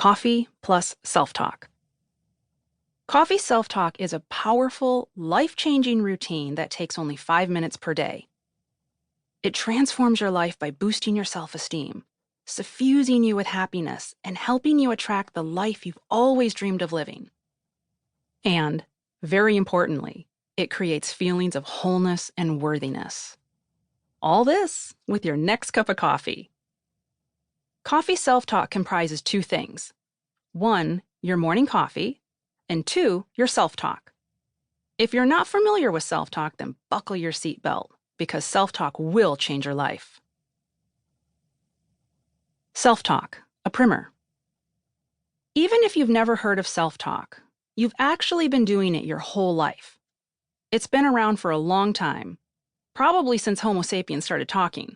Coffee plus self-talk. Coffee self-talk is a powerful, life-changing routine that takes only 5 minutes per day. It transforms your life by boosting your self-esteem, suffusing you with happiness, and helping you attract the life you've always dreamed of living. And, very importantly, it creates feelings of wholeness and worthiness. All this with your next cup of coffee. Coffee self-talk comprises 2 things. 1, your morning coffee, and 2, your self-talk. If you're not familiar with self-talk, then buckle your seatbelt, because self-talk will change your life. Self-talk, a primer. Even if you've never heard of self-talk, you've actually been doing it your whole life. It's been around for a long time, probably since Homo sapiens started talking.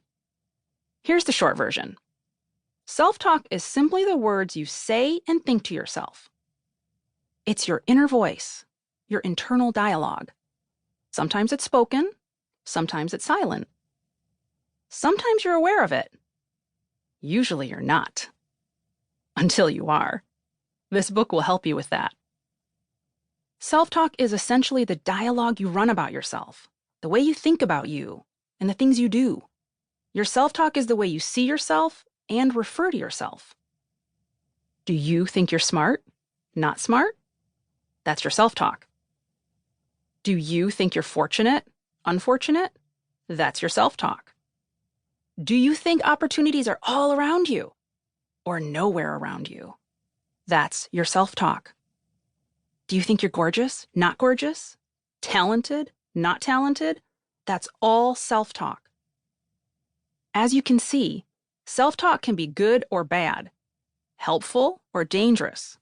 Here's the short version. Self-talk is simply the words you say and think to yourself. It's your inner voice, your internal dialogue. Sometimes it's spoken, sometimes it's silent. Sometimes you're aware of it. Usually you're not. Until you are. This book will help you with that. Self-talk is essentially the dialogue you run about yourself, the way you think about you, and the things you do. Your self-talk is the way you see yourself and refer to yourself. Do you think you're smart? Not smart? That's your self-talk. Do you think you're fortunate? Unfortunate? That's your self-talk. Do you think opportunities are all around you or nowhere around you? That's your self-talk. Do you think you're gorgeous? Not gorgeous? Talented? Not talented? That's all self-talk. As you can see, self-talk can be good or bad, helpful or dangerous.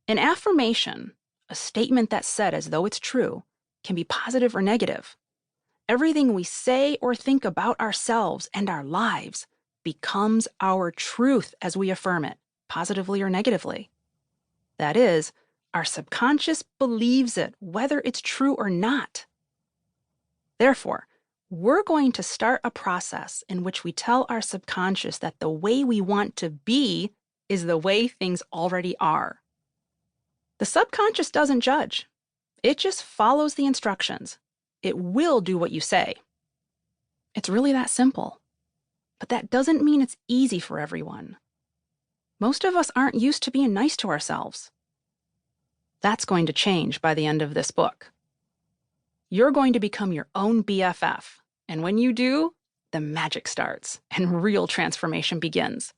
An affirmation, a statement that's said as though it's true, can be positive or negative. Everything we say or think about ourselves and our lives becomes our truth as we affirm it, positively or negatively. That is, our subconscious believes it, whether it's true or not. Therefore, we're going to start a process in which we tell our subconscious that the way we want to be is the way things already are. The subconscious doesn't judge. It just follows the instructions. It will do what you say. It's really that simple. But that doesn't mean it's easy for everyone. Most of us aren't used to being nice to ourselves. That's going to change by the end of this book. You're going to become your own BFF, and when you do, the magic starts and real transformation begins.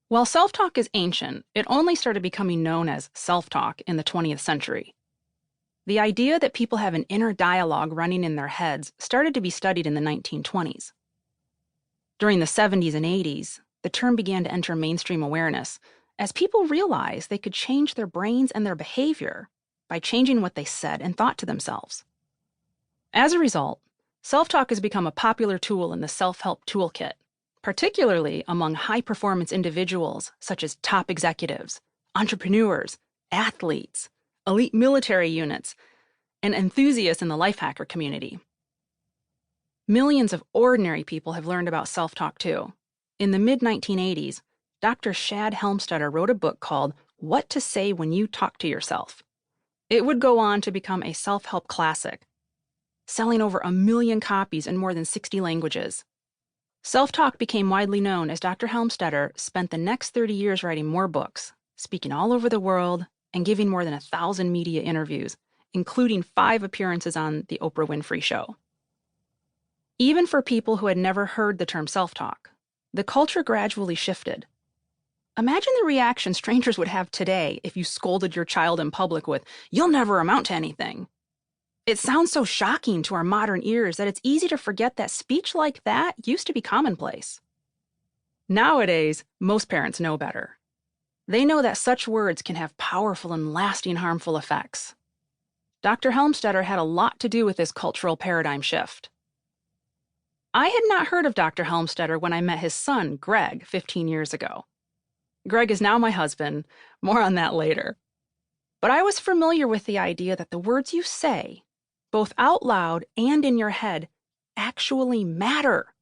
While self-talk is ancient, it only started becoming known as self-talk in the 20th century. The idea that people have an inner dialogue running in their heads started to be studied in the 1920s. During the 70s and 80s, the term began to enter mainstream awareness as people realized they could change their brains and their behavior by changing what they said and thought to themselves. As a result, self-talk has become a popular tool in the self-help toolkit, particularly among high-performance individuals such as top executives, entrepreneurs, athletes, elite military units, and enthusiasts in the life hacker community. Millions of ordinary people have learned about self-talk too. In the mid-1980s, Dr. Kristen Helmstetter wrote a book called What to Say When You Talk to Yourself. It would go on to become a self-help classic, selling over 1 million copies in more than 60 languages. Self-talk became widely known as Dr. Helmstetter spent the next 30 years writing more books, speaking all over the world, and giving more than 1,000 media interviews, including 5 appearances on The Oprah Winfrey Show. Even for people who had never heard the term self-talk, the culture gradually shifted. Imagine the reaction strangers would have today if you scolded your child in public with, "You'll never amount to anything." It sounds so shocking to our modern ears that it's easy to forget that speech like that used to be commonplace. Nowadays, most parents know better. They know that such words can have powerful and lasting harmful effects. Dr. Helmstetter had a lot to do with this cultural paradigm shift. I had not heard of Dr. Helmstetter when I met his son, Greg, 15 years ago. Greg is now my husband. More on that later. But I was familiar with the idea that the words you say, both out loud and in your head, actually matter.